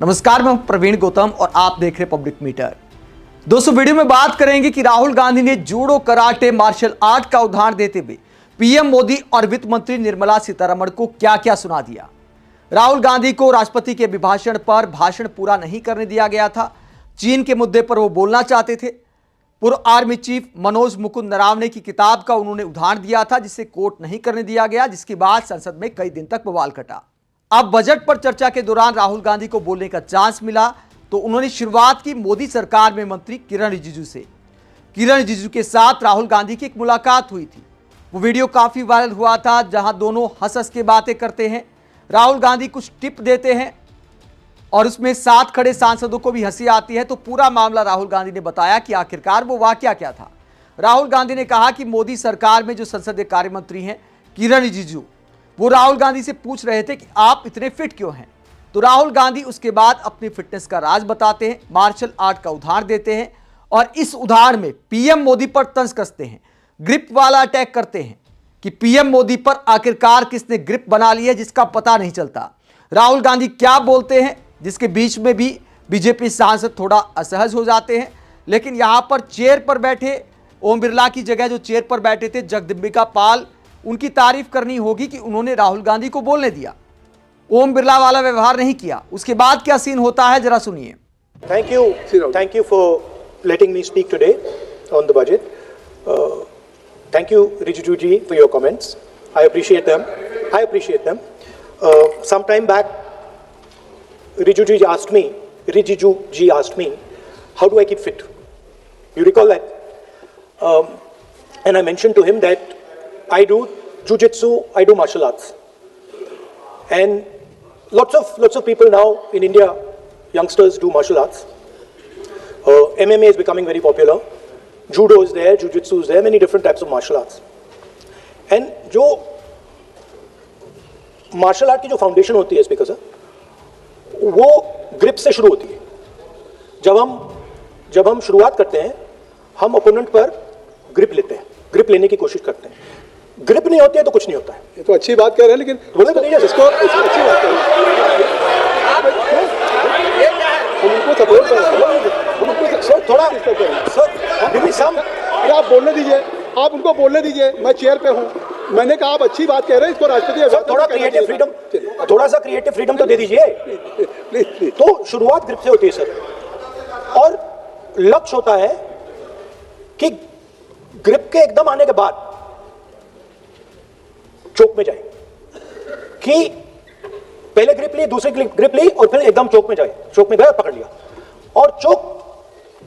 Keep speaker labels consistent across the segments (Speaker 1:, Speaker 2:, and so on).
Speaker 1: नमस्कार, मैं प्रवीण गौतम और आप देख रहे पब्लिक मीटर। दोस्तों, वीडियो में बात करेंगे कि राहुल गांधी ने जूडो, कराटे, मार्शल आर्ट का उदाहरण देते हुए पीएम मोदी और वित्त मंत्री निर्मला सीतारमण को क्या क्या सुना दिया। राहुल गांधी को राष्ट्रपति के अभिभाषण पर भाषण पूरा नहीं करने दिया गया था। चीन के मुद्दे पर वो बोलना चाहते थे। पूर्व आर्मी चीफ मनोज मुकुंद नरावने की किताब का उन्होंने उदाहरण दिया था, जिसे कोट नहीं करने दिया गया, जिसके बाद संसद में कई दिन तक बवाल कटा। अब बजट पर चर्चा के दौरान राहुल गांधी को बोलने का चांस मिला तो उन्होंने शुरुआत की मोदी सरकार में मंत्री किरण रिजिजू से। किरण रिजिजू के साथ राहुल गांधी की एक मुलाकात हुई थी। वो वीडियो काफी वायरल हुआ था, जहां दोनों हंस हंस के बातें करते हैं। राहुल गांधी कुछ टिप देते हैं और उसमें साथ खड़े सांसदों को भी हंसी आती है। तो पूरा मामला राहुल गांधी ने बताया कि आखिरकार वो वाकया क्या था। राहुल गांधी ने कहा कि मोदी सरकार में जो संसदीय कार्य मंत्री हैं किरण रिजिजू, वो राहुल गांधी से पूछ रहे थे कि आप इतने फिट क्यों हैं। तो राहुल गांधी उसके बाद अपनी फिटनेस का राज बताते हैं, मार्शल आर्ट का उदाहरण देते हैं और इस उदाहरण में पीएम मोदी पर तंज कसते हैं, ग्रिप वाला अटैक करते हैं कि पीएम मोदी पर आखिरकार किसने ग्रिप बना ली है, जिसका पता नहीं चलता। राहुल गांधी क्या बोलते हैं, जिसके बीच में भी बीजेपी सांसद थोड़ा असहज हो जाते हैं। लेकिन यहां पर चेयर पर बैठे ओम बिरला की जगह जो चेयर पर बैठे थे जगदम्बिका पाल, उनकी तारीफ करनी होगी कि उन्होंने राहुल गांधी को बोलने दिया, ओम बिरला वाला व्यवहार नहीं किया। उसके बाद क्या सीन होता है, जरा सुनिए।
Speaker 2: Thank you for letting me speak today on the budget. Thank you, Rijijuji ji, for your comments. I appreciate them. Some time back, Rijijuji asked me, how do I keep fit? You recall that? And I mentioned to him that I do jujitsu, I do martial arts, and lots of people now in India, youngsters do martial arts. MMA is becoming very popular. Judo is there, jujitsu is there, many different types of martial arts. And जो martial art की जो foundation होती है speaker sir, वो grip से शुरू होती है। जब हम शुरुआत करते हैं, हम ओपोनेंट पर ग्रिप लेते हैं, ग्रिप लेने की कोशिश करते हैं। ग्रिप नहीं होती है तो कुछ नहीं होता है।
Speaker 3: ये तो अच्छी बात कह रहे हैं, लेकिन
Speaker 2: बोले तो नहीं,
Speaker 3: इसको अच्छी बात कह रहे हैं, उनको सपोर्ट कर रहे हैं।
Speaker 2: सर थोड़ा सर
Speaker 3: आप बोलने दीजिए, आप उनको बोलने दीजिए। मैं चेयर पे हूँ, मैंने कहा आप अच्छी बात कह रहे हैं, इसको राष्ट्रपति
Speaker 2: थोड़ा क्रिएटिव फ्रीडम, थोड़ा सा क्रिएटिव फ्रीडम तो दे दीजिए। तो शुरुआत ग्रिप से होती है सर, और लक्ष्य होता है कि ग्रिप के एकदम आने के बाद चोक में जाए, कि पहले ग्रिप ली, दूसरी ग्रिप ली और फिर एकदम चोक में जाए। चोक में गया, पकड़ लिया, और चोक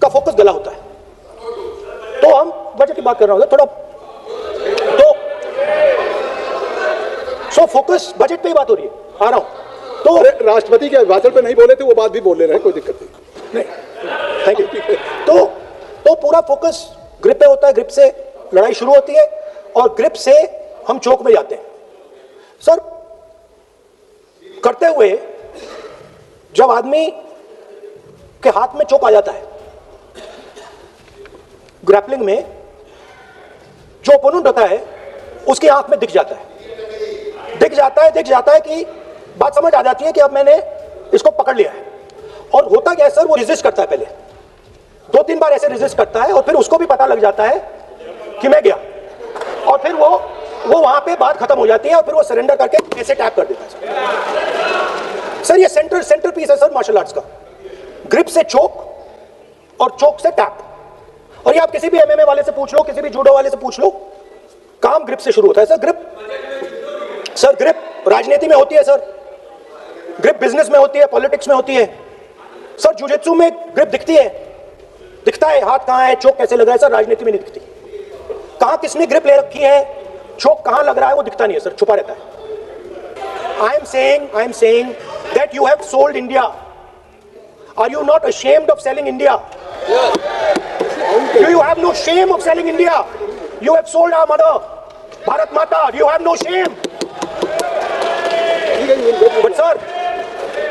Speaker 2: का फोकस गला होता है। तो हम बजट की बात कर रहे हैं थोड़ा, तो सो फोकस बजट पे ही बात हो रही है, आ रहा हूं। तो
Speaker 3: राष्ट्रपति के भाषण पे नहीं बोले थे, वो बात भी बोल ले रहे हैं, कोई दिक्कत नहीं।
Speaker 2: Thank you. तो पूरा फोकस ग्रिप पे होता है, ग्रिप से लड़ाई शुरू होती है और ग्रिप से हम चौक में जाते हैं। सर करते हुए जब आदमी के हाथ में चौक आ जाता है, ग्रैपलिंग में जो ओपोनेंट होता है उसकी आंख में दिख जाता है कि बात समझ आ जाती है कि अब मैंने इसको पकड़ लिया है। और होता क्या है सर, वो रेजिस्ट करता है, पहले 2-3 बार ऐसे रेजिस्ट करता है और फिर उसको भी पता लग जाता है कि मैं गया, और फिर वो वहां पे बात खत्म हो जाती है और फिर वो सरेंडर करके ऐसे टैप कर देता है। सर ये सेंटर पीस है सर मार्शल आर्ट्स का, ग्रिप से चोक और चोक से टैप। और ये आप किसी भी एमएमए वाले से पूछ लो, किसी भी जूडो वाले से पूछ लो, काम ग्रिप से शुरू होता है सर। ग्रिप राजनीति में होती है सर, ग्रिप बिजनेस में होती है, पॉलिटिक्स में होती है सर। जुजित्सु में ग्रिप दिखता है, हाथ कहां है, चोक कैसे लग रहा है सर, राजनीति में नहीं दिखती। कहां किसने ग्रिप ले रखी है, चोक कहां लग रहा है, वो दिखता नहीं है सर, छुपा रहता है। I am saying that you have sold India. Are you not ashamed of selling India? Do you have no shame of selling India? You have sold our mother, Bharat Mata. Do you have no shame? But sir,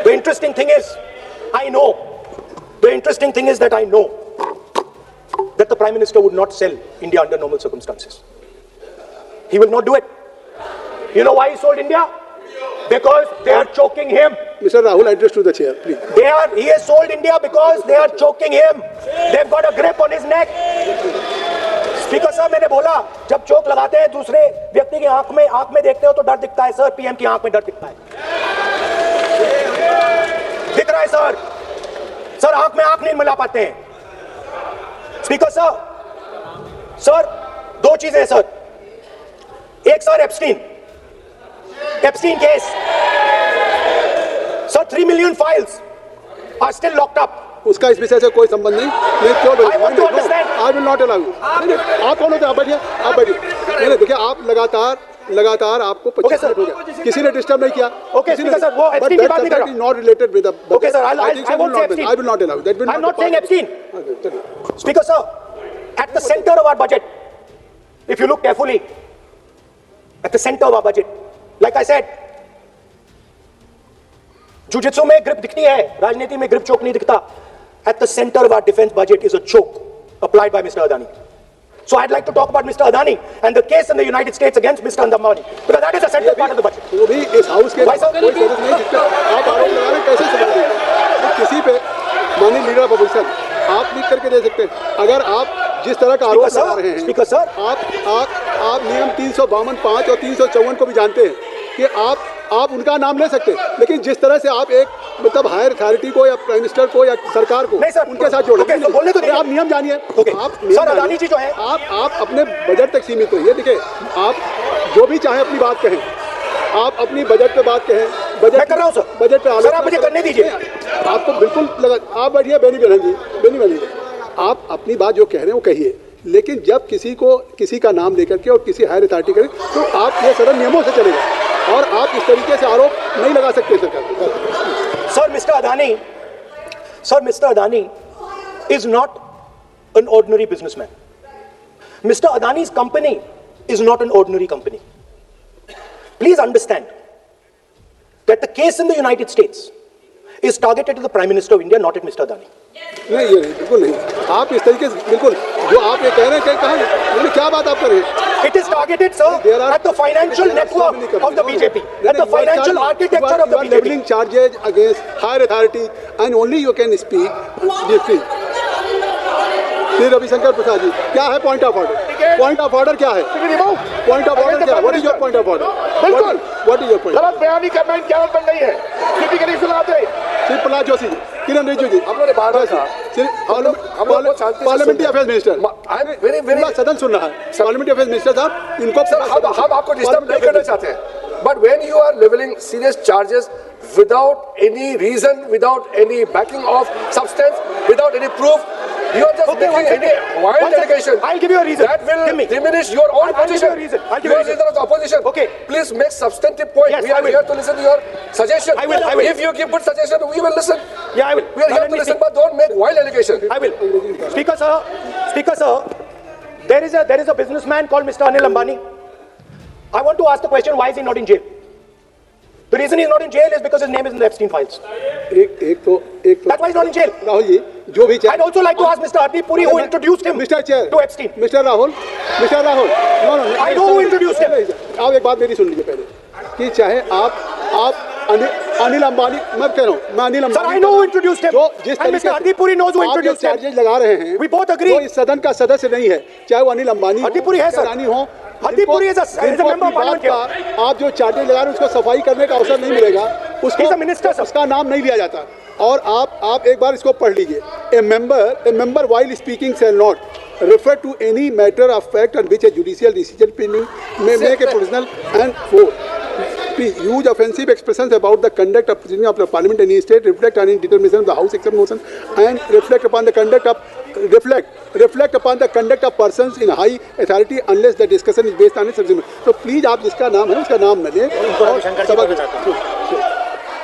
Speaker 2: the interesting thing is that I know that the Prime Minister would not sell India under normal circumstances. He will not do it. You know why he sold India? because they are choking him.
Speaker 3: Mr. Rahul, address to the chair, please.
Speaker 2: He has sold India because they are choking him. They've got a grip on his neck. Speaker साहब, मैंने बोला जब चोक लगाते हैं दूसरे व्यक्ति की आंख में देखते हो तो डर दिखता है सर, पीएम की आंख में डर दिखता है, दिख रहा है सर, सर आंख में आंख नहीं मिला पाते हैं। स्पीकर साहब, सर दो चीजें हैं सर, एक sir Epstein case, sir 3 million files are still locked up.
Speaker 3: उसका इस विषय से कोई संबंध नहीं। मैं क्यों
Speaker 2: I want to understand.
Speaker 3: I will not allow you. आप कौन होते हैं? आप बैठिए, आप बैठिए। नहीं देखिए, आप लगातार आपको 25 मिनट हो गया, किसी ने डिस्टर्ब नहीं किया।
Speaker 2: Okay, Speaker sir, वो Epstein की बात नहीं कर रहा।
Speaker 3: Not related with the.
Speaker 2: Okay sir, I won't say Epstein.
Speaker 3: I will not allow. That will
Speaker 2: I'm not saying Epstein.
Speaker 3: Okay,
Speaker 2: Speaker sir, at the center of our budget, if you look carefully, at the center of our budget, like I said, jujitsu में grip दिखती है, राजनीति में grip चोक नहीं दिखता। At the center of our defense budget is a choke applied by Mr. Adani. So I'd like to talk about Mr. Adani and the case in the United States against Mr. Ambani, because that is a central part of the budget.
Speaker 3: वो भी इस house के
Speaker 2: Why, sir?
Speaker 3: कोई जरूरत नहीं, जिसका आप आरोप लगा रहे हैं, कैसे समझ लेंगे? तो किसी पे माननीय लीडर ऑफ अपोजिशन आप लिख करके दे सकते हैं। अगर आप जिस तरह का आरोप लगा रहे हैं,
Speaker 2: स्पीकर सर,
Speaker 3: आप नियम 352(5) और 354 को भी जानते हैं कि आप उनका नाम ले सकते हैं, लेकिन जिस तरह से आप एक मतलब हायर अथॉरिटी को या प्राइम मिनिस्टर को या सरकार को उनके साथ जोड़
Speaker 2: तो बोलने तो
Speaker 3: आप नियम जानिए। आप
Speaker 2: सर अदानी जी जो है,
Speaker 3: आप अपने बजट तक सीमित होइए। देखिए, आप जो भी चाहे अपनी बात कहें, आप अपनी बजट पे बात कहें, बजट
Speaker 2: मैं कर रहा हूं सर,
Speaker 3: बजट पे
Speaker 2: सर आप मुझे करने दीजिए।
Speaker 3: आपको बिल्कुल लगा, आप बैठिए बेनी बहन जी, आप अपनी बात जो कह रहे हैं वो कहिए, लेकिन जब किसी का नाम लेकर के और किसी हायर अथॉरिटी करें तो आप ये सदन नियमों से चलेगा और आप इस तरीके से आरोप नहीं लगा सकते सरकार।
Speaker 2: Sir, Mr. Adani is not an ordinary businessman. Mr. Adani's company is not an ordinary company. Please understand that the case in the United States is targeted to the Prime Minister of India, not at Mr. Adani.
Speaker 3: नहीं, ये नहीं, बिल्कुल नहीं। आप इस तरीके से बिल्कुल जो आप ये कह रहे हैं, कहाँ क्या बात आप कर रहे हैं?
Speaker 2: It is targeted, sir, at the financial network of the BJP, at the financial architecture of the BJP.
Speaker 3: Leveling charges against higher authority, and only you can speak. Shri Ravishankar Prasad ji, क्या है point of order? Point of order क्या है? Point of order क्या है? What is your point of order?
Speaker 4: बिल्कुल,
Speaker 3: what is your point?
Speaker 4: गलत बयानी करना इनकी आदत बन गई है। किसी के नहीं सुनाते।
Speaker 3: श्री प्रहलाद जोशी जी, किरण रिजिजू जी,
Speaker 4: हम लोग ने बात कहा,
Speaker 3: पार्लियामेंट्री अफेयर्स मिनिस्टर, सदन सुन रहा है, पार्लियामेंट्री अफेयर्स मिनिस्टर साहब, इनको
Speaker 4: हम आपको डिस्टर्ब नहीं करना चाहते हैं, but when you are levelling serious charges without any reason, without any backing of substance, without any proof, you are just making any wild allegation.
Speaker 2: I'll give you a reason.
Speaker 4: That will diminish your own position.
Speaker 2: I'll give you a reason.
Speaker 4: You are leader of the opposition.
Speaker 2: Okay.
Speaker 4: Please make substantive point.
Speaker 2: Yes,
Speaker 4: we are here to listen to your suggestion.
Speaker 2: I will.
Speaker 4: If you give good suggestion, we will listen.
Speaker 2: Yeah, I will.
Speaker 4: We are here to listen, but don't make wild allegation.
Speaker 2: I will. Speaker sir, there is a businessman called Mr. Anil Ambani. I want to ask the question, why is he not in jail? The reason he's not in jail is because his name is in the Epstein files.
Speaker 3: एक तो
Speaker 2: That's why he's not in jail.
Speaker 3: Rahul ji, जो भी
Speaker 2: I'd also like to ask Mr. Hardeep Puri who introduced him
Speaker 3: Mr. Chair
Speaker 2: to Epstein.
Speaker 3: Mr. Rahul, no,
Speaker 2: I know who introduced him.
Speaker 3: आप एक बात मेरी सुन लीजिए पहले, कि चाहे आप अनिल अंबानी, मैं कह रहा हूँ, मैं Anil Ambani,
Speaker 2: Sir, I know who introduced him.
Speaker 3: जो जिस
Speaker 2: And Mr. Hardeep Puri knows who introduced him.
Speaker 3: Charges लगा रहे हैं,
Speaker 2: We both agree.
Speaker 3: वो इस सदन का सदस्य नहीं है, चाहे वो अनिल अंबानी
Speaker 2: Hardeep Puri है, sir.
Speaker 3: रानी हो,
Speaker 2: Hardeep Puri is a member of parliament here.
Speaker 3: आप जो चार्जेज लगा रहे हैं उसको सफाई करने का अवसर नहीं मिलेगा,
Speaker 2: He's a minister, sir.
Speaker 3: उसका नाम नहीं लिया जाता। और आप एक बार इसको पढ़ लीजिए, ए member while speaking shall not refer to any matter of fact on which a judicial decision may make a provisional and for use offensive expressions about the conduct of proceeding of the parliament in any state, reflect on any determination of the house except motion, and reflect upon the conduct of persons in high authority unless the discussion is based on a subject. So please आप जिसका नाम है उसका नाम न लें और सभा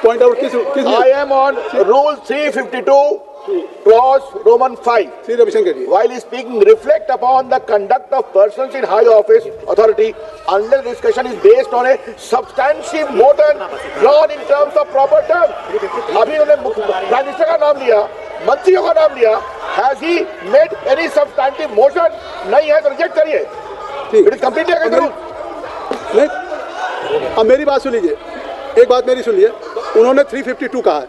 Speaker 3: पॉइंट आउट किस
Speaker 4: I am on rule 352 clause Roman 5.
Speaker 3: Shri Ravishankar ji,
Speaker 4: While speaking, reflect upon the conduct of persons in high office authority unless discussion is based on a substantive motion drawn in terms of proper terms. अभी उन्होंने prime minister का नाम लिया, मंत्रियों का नाम लिया. Has he made any substantive motion? नहीं है तो रिजेक्ट करिए.
Speaker 3: ठीक,
Speaker 4: It is completely against the rules.
Speaker 3: नहीं, अब मेरी बात सुन लीजिए, एक बात मेरी सुनिए, उन्होंने 352 कहा है,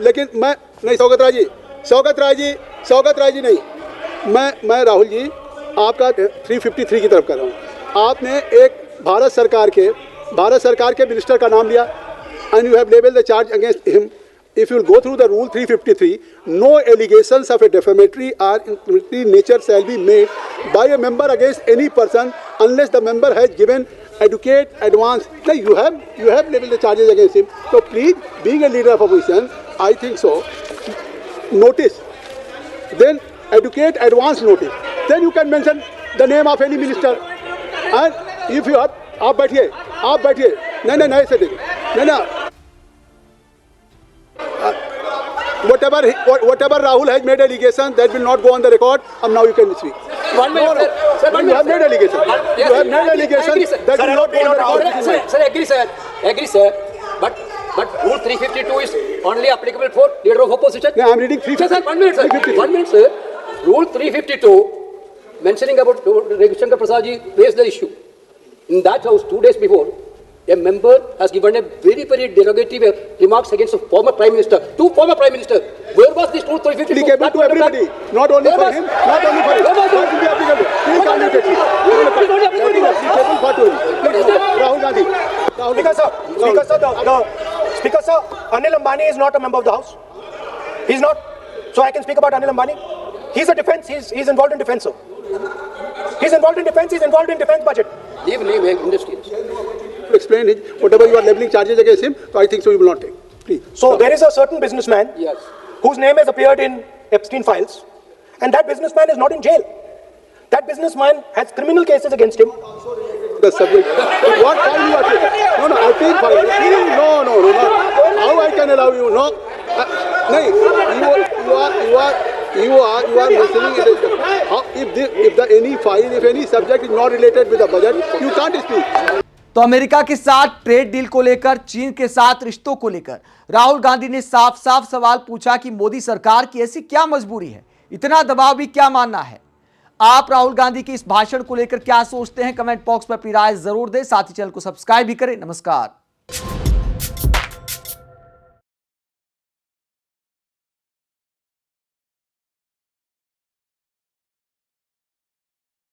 Speaker 3: लेकिन मैं नहीं, सौगत राय जी नहीं, मैं राहुल जी आपका 353 की तरफ कर रहा हूँ। आपने एक भारत सरकार के मिनिस्टर का नाम लिया and you have labeled the charge against him. If you will go through the rule 353, no allegations of a defamatory or incriminatory nature shall be made by a member against any person unless the member has given adequate advance. Now you have labeled the charges against him. So please, being a leader of opposition, I think so. Notice, then adequate advance notice. Then you can mention the name of any minister. And if you have, आप बैठिए, नहीं ऐसे देखिए, नहीं whatever Rahul has made allegation that will not go on the record, and now you can speak.
Speaker 5: 1 minute, sir.
Speaker 3: You have made allegation. You have made allegation that will not go on the record.
Speaker 5: Sir, agree, sir. But Rule 352 is only applicable for leader of opposition.
Speaker 3: No, I am reading 352.
Speaker 5: Sir, 1 minute, sir. 1 minute, sir. Rule 352, mentioning about Ravi Shankar Prasad ji raised the issue. In that house, 2 days before, a member has given a very derogatory remarks against a former Prime Minister. 2 former Prime Ministers. Where was this Rule 352?
Speaker 3: Applicable to everybody, not only for him, not only for him. That will be applicable. Please communicate. Rahul Gandhi.
Speaker 2: Speaker sir, Anil Ambani is not a member of the House. He's not. So I can speak about Anil Ambani. He's a defense. He's involved in defense, sir. He's involved in defense budget.
Speaker 5: Leave industry.
Speaker 3: To explain it, whatever you are leveling charges against him, so I think so you will not take. Please.
Speaker 2: So there is a certain businessman whose name has appeared in Epstein files, and that businessman is not in jail. That businessman has criminal cases against him.
Speaker 3: The subject. What file you are taking? No, Epstein file. No. How I can allow you? No. You are mentioning it. If any subject is not related with the budget, you can't speak.
Speaker 1: तो America के साथ trade deal को लेकर, चीन के साथ रिश्तों को लेकर राहुल गांधी ने साफ सवाल पूछा कि मोदी सरकार की ऐसी क्या मजबूरी है, इतना दबाव भी क्या मानना है। आप राहुल गांधी के इस भाषण को लेकर क्या सोचते हैं? कमेंट बॉक्स में अपनी राय जरूर दें, साथ ही चैनल को सब्सक्राइब भी करें। नमस्कार।